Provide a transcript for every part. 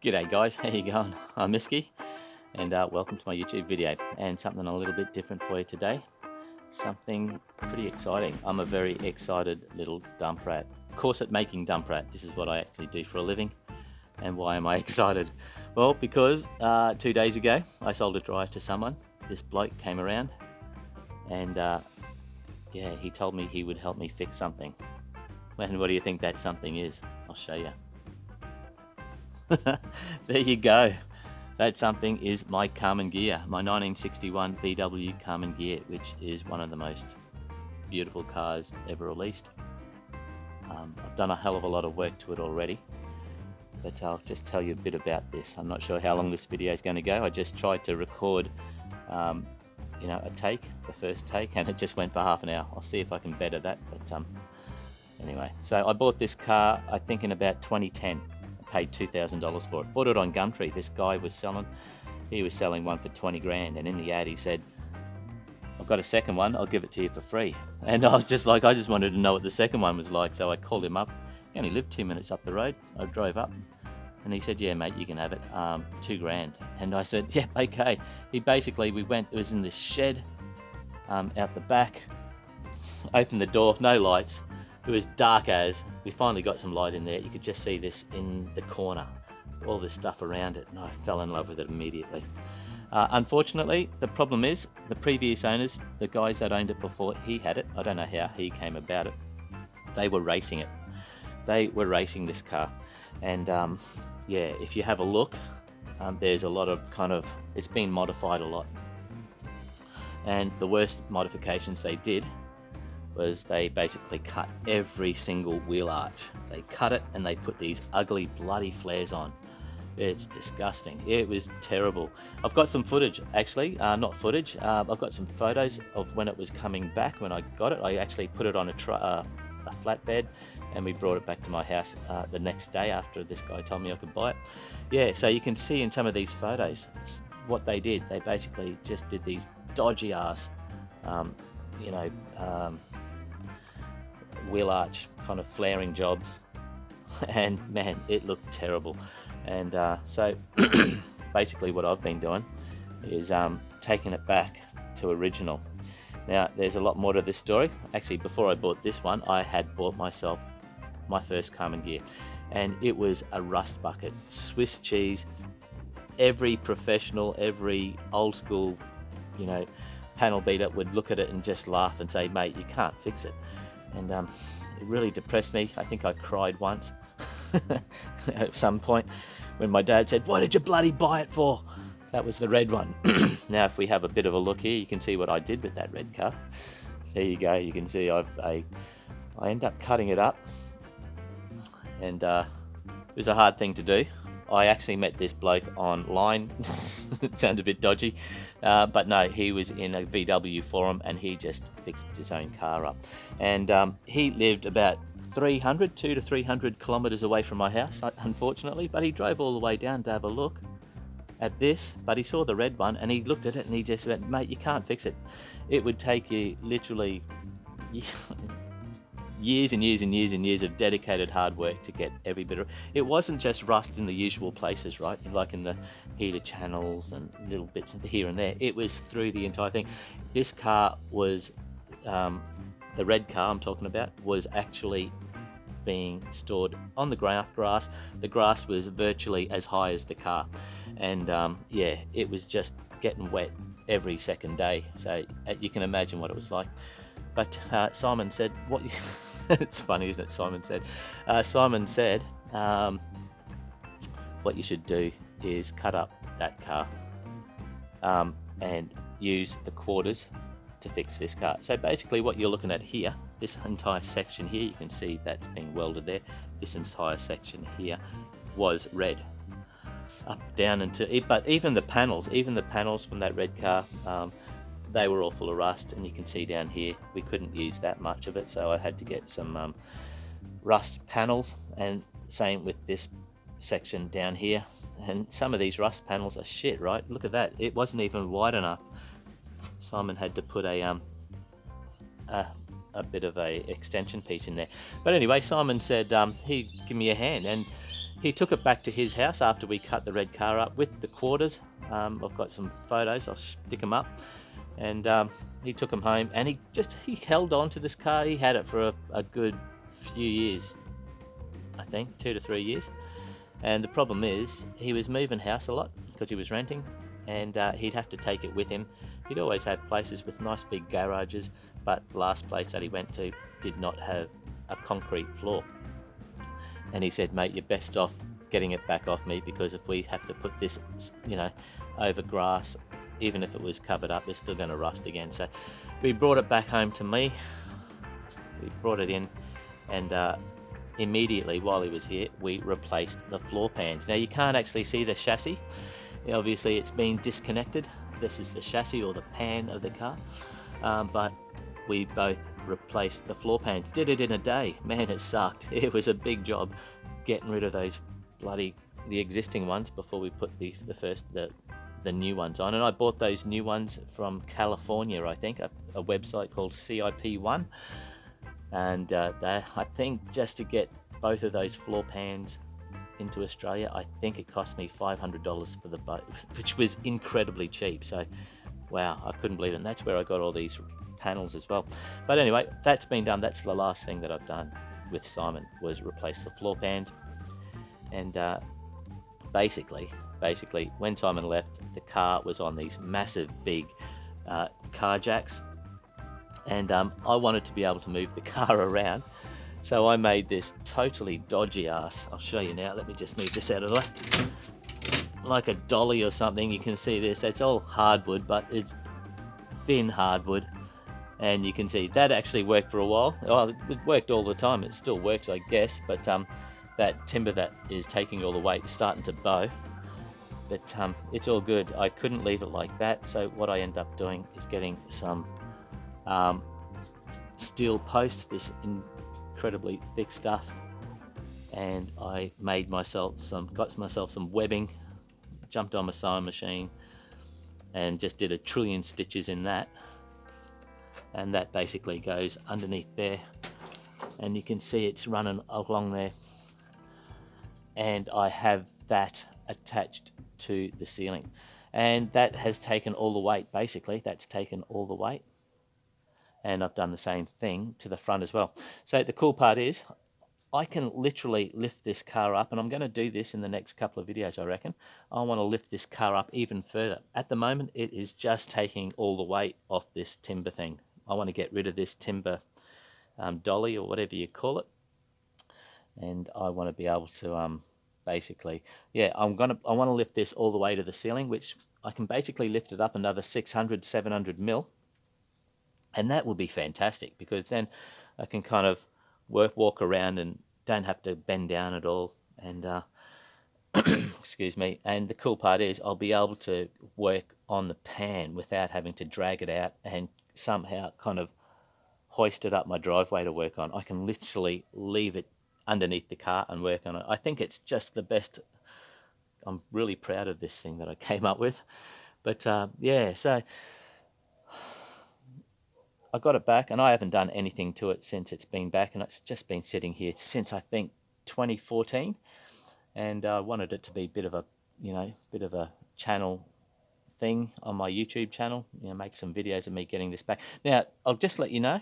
G'day guys, how you going? I'm Miski and welcome to my YouTube video and something a little bit different for you today. Something pretty exciting. I'm a very excited little dump rat. Of course at making dump rat, this is what I actually do for a living. And why am I excited? Well, because 2 days ago I sold a dryer to someone. This bloke came around and yeah, he told me he would help me fix something. And what do you think that something is? I'll show you. There you go. That something is my Karmann Ghia, my 1961 VW Karmann Ghia, which is one of the most beautiful cars ever released. I've done a hell of a lot of work to it already, but I'll just tell you a bit about this. I'm not sure how long this video is going to go. I just tried to record the first take, and it just went for half an hour. I'll see if I can better that, but anyway. So I bought this car, I think in about 2010. Paid $2,000 for it. Bought it on Gumtree. This guy was selling one for 20 grand, and in the ad he said, I've got a second one, I'll give it to you for free. And I was just like, I just wanted to know what the second one was like, so I called him up. He only lived 2 minutes up the road. I drove up and he said, yeah mate, you can have it, 2 grand. And I said, yeah, okay. It was in this shed out the back, opened the door, no lights. It was dark as. We finally got some light in there. You could just see this in the corner, all this stuff around it, and I fell in love with it immediately. Unfortunately, the problem is the previous owners, the guys that owned it before he had it, I don't know how he came about it, they were racing it. They were racing this car, and yeah, if you have a look, there's a lot of it's been modified a lot. And the worst modifications they did was they basically cut every single wheel arch. They cut it and they put these ugly bloody flares on. It's disgusting. It was terrible. I've got some footage actually, not footage, I've got some photos of when it was coming back. When I got it, I actually put it on a flatbed and we brought it back to my house the next day after this guy told me I could buy it. Yeah, so you can see in some of these photos what they did. They basically just did these dodgy ass wheel arch kind of flaring jobs, and man, it looked terrible. And so basically what I've been doing is taking it back to original. Now there's a lot more to this story. Actually, before I bought this one, I had bought myself my first Karmann Ghia, and it was a rust bucket, Swiss cheese. Every professional, every old school panel beater would look at it and just laugh and say, mate, you can't fix it. And it really depressed me. I think I cried once at some point when my dad said, what did you bloody buy it for? That was the red one. Now if we have a bit of a look here, you can see what I did with that red car. There you go. You can see I end up cutting it up, and it was a hard thing to do. I actually met this bloke online. It sounds a bit dodgy, but no, he was in a VW forum and he just fixed his own car up. And he lived about 2 to 300 kilometers away from my house, unfortunately, but he drove all the way down to have a look at this. But he saw the red one and he looked at it and he just went, mate, you can't fix it. It would take you literally years and years and years and years of dedicated hard work to get every bit of it. Wasn't just rust in the usual places, right, like in the heater channels and little bits here and there. It was through the entire thing. This car was the red car I'm talking about was actually being stored on the grass. The grass was virtually as high as the car, and yeah, it was just getting wet every second day, so you can imagine what it was like. But Simon said, what it's funny, isn't it? Simon said, what you should do is cut up that car and use the quarters to fix this car. So basically what you're looking at here, this entire section here, you can see that's being welded there. This entire section here was red, up, down into it. But even the panels from that red car, they were all full of rust, and you can see down here we couldn't use that much of it, so I had to get some rust panels, and same with this section down here. And some of these rust panels are shit, right? Look at that, it wasn't even wide enough. Simon had to put a bit of a extension piece in there. But anyway, Simon said he'd give me a hand, and he took it back to his house after we cut the red car up with the quarters. I've got some photos, I'll stick them up. And he took them home, and he held on to this car. He had it for a good few years, I think 2 to 3 years. And the problem is he was moving house a lot because he was renting, and he'd have to take it with him. He'd always had places with nice big garages, but the last place that he went to did not have a concrete floor. And he said, mate, you're best off getting it back off me, because if we have to put this, over grass, even if it was covered up, it's still going to rust again. So we brought it back home to me. We brought it in, and immediately while he was here, we replaced the floor pans. Now you can't actually see the chassis. Obviously it's been disconnected. This is the chassis or the pan of the car, but we both replaced the floor pans. Did it in a day. Man, it sucked. It was a big job getting rid of those the existing ones before we put the new ones on. And I bought those new ones from California, I think, a website called Ep1. And I think just to get both of those floor pans into Australia, I think it cost me $500 for the boat, which was incredibly cheap. So wow, I couldn't believe it. And that's where I got all these panels as well. But anyway, that's been done. That's the last thing that I've done with Simon, was replace the floor pans. And basically when Simon left, the car was on these massive big car jacks, and I wanted to be able to move the car around, so I made this totally dodgy ass. I'll show you now. Let me just move this out of the way. Like a dolly or something. You can see this. It's all hardwood, but it's thin hardwood, and you can see that actually worked for a while. Well, it worked all the time. It still works, I guess, but that timber that is taking all the weight is starting to bow. But it's all good. I couldn't leave it like that, so what I end up doing is getting some steel post, this incredibly thick stuff, and I got myself some webbing, jumped on my sewing machine and just did 1 trillion stitches in that, and that basically goes underneath there, and you can see it's running along there, and I have that attached to the ceiling, and that has taken all the weight. Basically that's taken all the weight, and I've done the same thing to the front as well. So the cool part is I can literally lift this car up, and I'm going to do this in the next couple of videos, I reckon. I want to lift this car up even further. At the moment it is just taking all the weight off this timber thing. I want to get rid of this timber dolly or whatever you call it, and I want to be able to basically, I want to lift this all the way to the ceiling, which I can basically lift it up another 600-700 mil, and that will be fantastic, because then I can kind of walk around and don't have to bend down at all. And excuse me. And the cool part is I'll be able to work on the pan without having to drag it out and somehow kind of hoist it up my driveway to work on. I can literally leave it underneath the car and work on it. I think it's just the best. I'm really proud of this thing that I came up with. But yeah, so I got it back, and I haven't done anything to it since it's been back, and it's just been sitting here since I think 2014. And I wanted it to be a bit of a channel thing on my YouTube channel, make some videos of me getting this back. Now, I'll just let you know,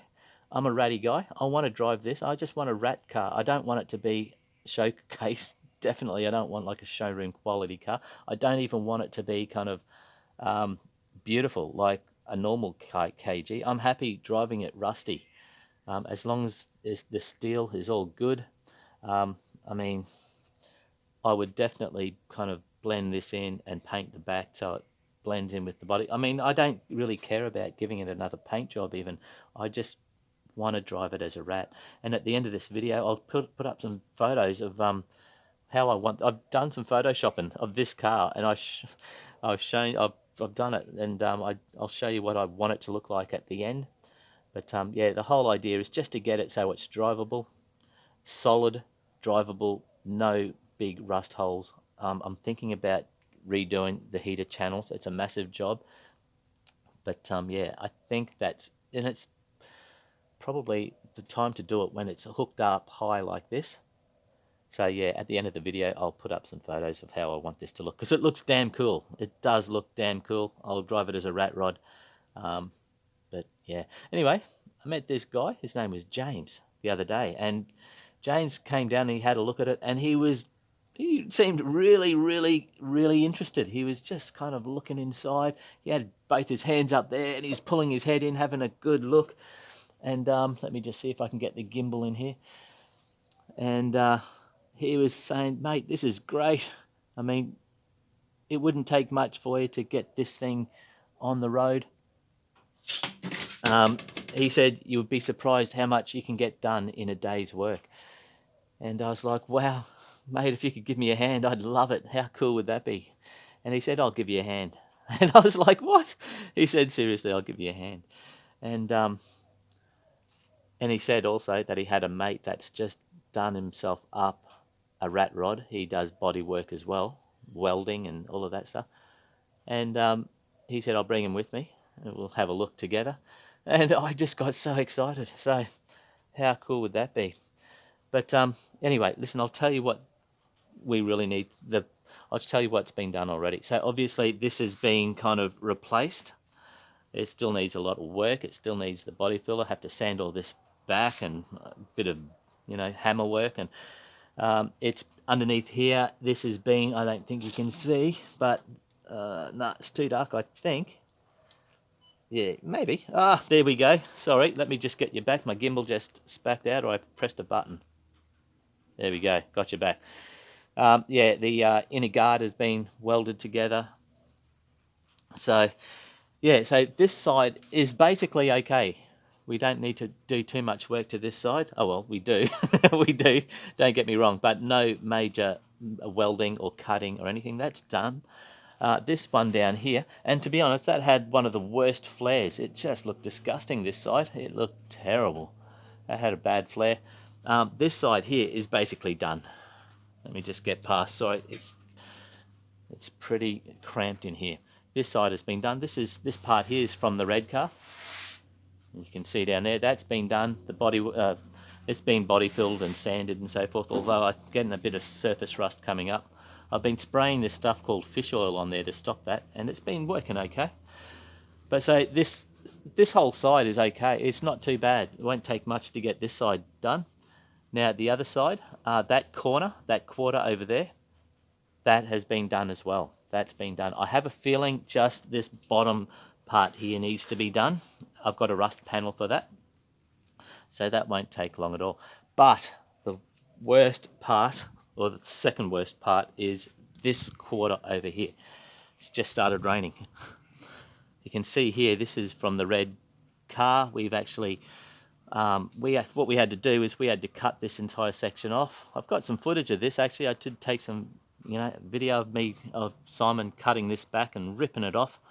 I'm a ratty guy. I want to drive this. I just want a rat car. I don't want it to be showcase. Definitely, I don't want like a showroom quality car. I don't even want it to be kind of beautiful like a normal KG. I'm happy driving it rusty, as long as the steel is all good. I mean, I would definitely kind of blend this in and paint the back so it blends in with the body. I mean, I don't really care about giving it another paint job even. I just want to drive it as a rat. And at the end of this video, I'll put up some photos of how I want. I've done some photoshopping of this car, and I've done it, and I'll show you what I want it to look like at the end. But yeah, the whole idea is just to get it so it's drivable, solid, drivable, no big rust holes. I'm thinking about redoing the heater channels. It's a massive job, but yeah, I think and it's probably the time to do it when it's hooked up high like this, So yeah, at the end of the video, I'll put up some photos of how I want this to look, because it looks damn cool. It does look damn cool. I'll drive it as a rat rod. But yeah, anyway, I met this guy. His name was James the other day, and James came down and he had a look at it, and he seemed really, really, really interested. He was just kind of looking inside. He had both his hands up there, and he was pulling his head in, having a good look. And let me just see if I can get the gimbal in here. And he was saying, mate, this is great. I mean, it wouldn't take much for you to get this thing on the road. He said you would be surprised how much you can get done in a day's work. And I was like, wow, mate, if you could give me a hand, I'd love it. How cool would that be? And he said, I'll give you a hand. And I was like, what? He said, seriously, I'll give you a hand. And he said also that he had a mate that's just done himself up a rat rod. He does body work as well, welding and all of that stuff. And he said, I'll bring him with me and we'll have a look together. And I just got so excited. So how cool would that be? But anyway, listen, I'll tell you what we really need. I'll tell you what's been done already. So obviously this is being kind of replaced. It still needs a lot of work. It still needs the body filler. I have to sand all this back and a bit of, hammer work. And it's underneath here. This is being, I don't think you can see, but no, it's too dark, I think. Yeah, maybe. Ah, there we go. Sorry, let me just get you back. My gimbal just spacked out, or I pressed a button. There we go, got you back. Yeah, the inner guard has been welded together. So, yeah, so this side is basically okay. We don't need to do too much work to this side. Oh, well, we do. We do, don't get me wrong, but no major welding or cutting or anything. That's done. This one down here, and to be honest, that had one of the worst flares. It just looked disgusting, this side. It looked terrible. That had a bad flare. This side here is basically done. Let me just get past. Sorry, it's pretty cramped in here. This side has been done. This part here is from the red car. You can see down there, that's been done. The body, it's been body filled and sanded and so forth, although I'm getting a bit of surface rust coming up. I've been spraying this stuff called fish oil on there to stop that, and it's been working okay. But so this whole side is okay. It's not too bad. It won't take much to get this side done. Now the other side, that corner, that quarter over there, that has been done as well. That's been done. I have a feeling just this bottom part here needs to be done. I've got a rust panel for that, so that won't take long at all. But the worst part, or the second worst part, is this quarter over here. It's just started raining. You can see here, this is from the red car. We've actually, what we had to do is we had to cut this entire section off. I've got some footage of this actually. I did take some, video of Simon cutting this back and ripping it off.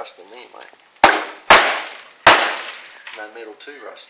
rust in there, mate. No metal to rust.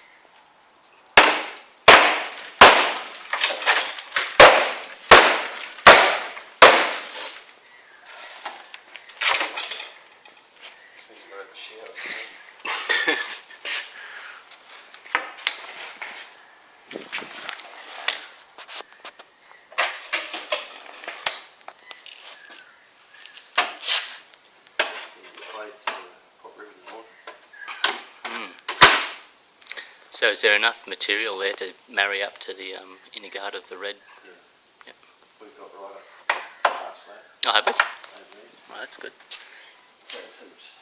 So is there enough material there to marry up to the inner guard of the red? Yeah. Yep. We've got right up past that. Oh, have we? Well, that's good. So it's hoops.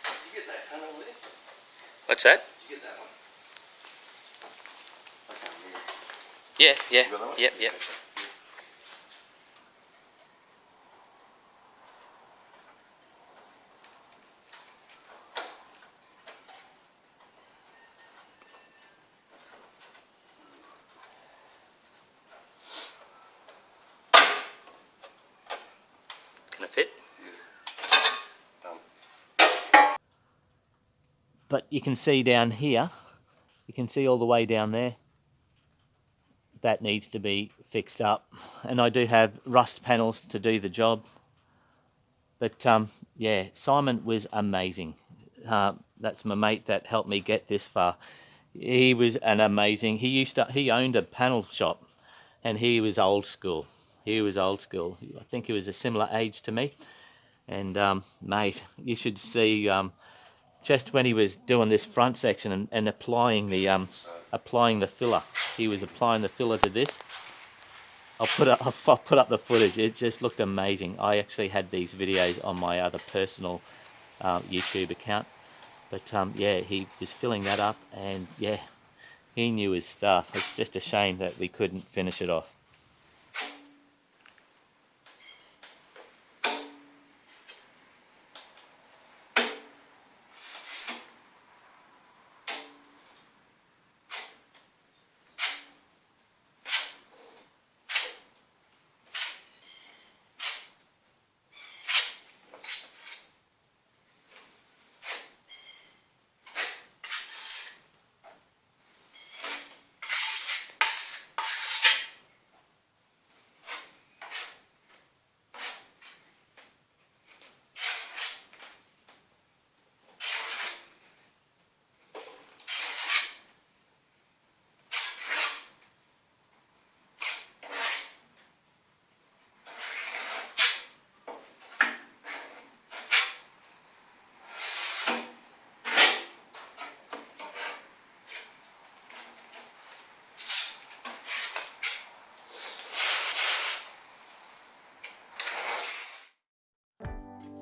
Did you get that panel there? What's that? Did you get that one? I can't remember. Yeah, yeah. You got that one? Yep, yep. Can it fit? But you can see down here, you can see all the way down there, that needs to be fixed up. And I do have rust panels to do the job. But yeah, Simon was amazing. That's my mate that helped me get this far. He was an amazing, he owned a panel shop and he was old school. He was old school. I think he was a similar age to me. And mate, you should see just when he was doing this front section and applying the filler. He was applying the filler to this. I'll put up the footage. It just looked amazing. I actually had these videos on my other personal YouTube account. But yeah, he was filling that up, and yeah, he knew his stuff. It's just a shame that we couldn't finish it off.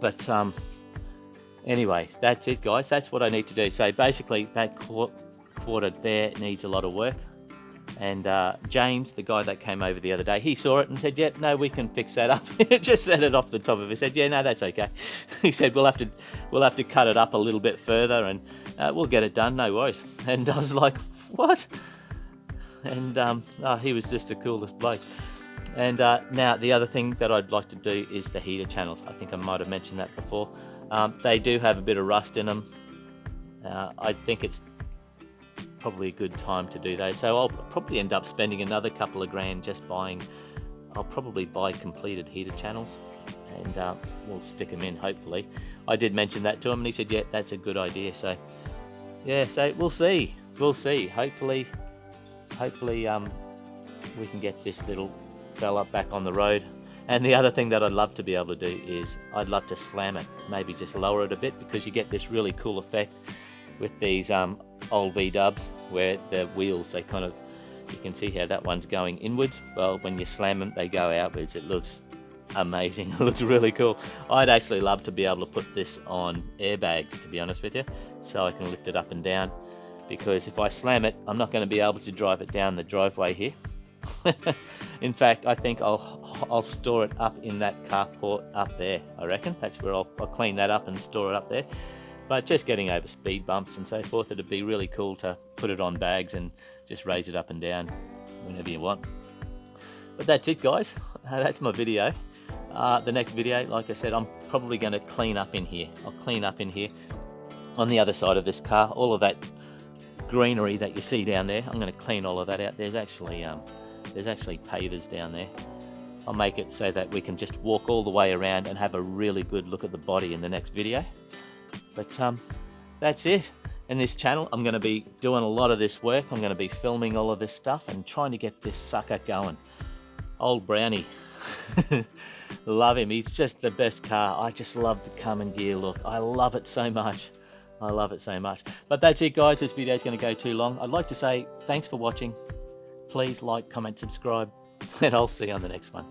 But anyway, that's it, guys. That's what I need to do. So basically, that quarter there needs a lot of work. And James, the guy that came over the other day, he saw it and said, yeah, no, we can fix that up. Just set it off the top of it. He said, yeah, no, that's okay. He said, we'll have to cut it up a little bit further and we'll get it done, no worries. And I was like, what? And he was just the coolest bloke. And now the other thing that I'd like to do is the heater channels. I think I might have mentioned that before. They do have a bit of rust in them. I think it's probably a good time to do those. So I'll probably end up spending another couple of grand just buying. I'll probably buy completed heater channels and we'll stick them in, hopefully. I did mention that to him and he said, yeah, that's a good idea. So yeah, so we'll see. We'll see. Hopefully we can get this little fella back on the road. And the other thing that I'd love to be able to do is I'd love to slam it, maybe just lower it a bit, because you get this really cool effect with these old V-dubs where the wheels, they kind of, you can see how that one's going inwards. Well, when you slam them, they go outwards. It looks amazing. It looks really cool. I'd actually love to be able to put this on airbags, to be honest with you, so I can lift it up and down, because if I slam it, I'm not going to be able to drive it down the driveway here. In fact, I think I'll store it up in that carport up there. I reckon that's where I'll clean that up and store it up there. But just getting over speed bumps and so forth, it'd be really cool to put it on bags and just raise it up and down whenever you want. But that's it, guys. That's my video. The next video, like I said, I'm probably going to clean up in here. I'll clean up in here on the other side of this car. All of that greenery that you see down there, I'm going to clean all of that out. There's actually pavers down there. I'll make it so that we can just walk all the way around and have a really good look at the body in the next video. But that's it. In this channel, I'm going to be doing a lot of this work. I'm going to be filming all of this stuff and trying to get this sucker going. Old Brownie. Love him. He's just the best car. I just love the Karmann Ghia look. I love it so much. I love it so much. But that's it, guys. This video is going to go too long. I'd like to say thanks for watching. Please like, comment, subscribe, and I'll see you on the next one.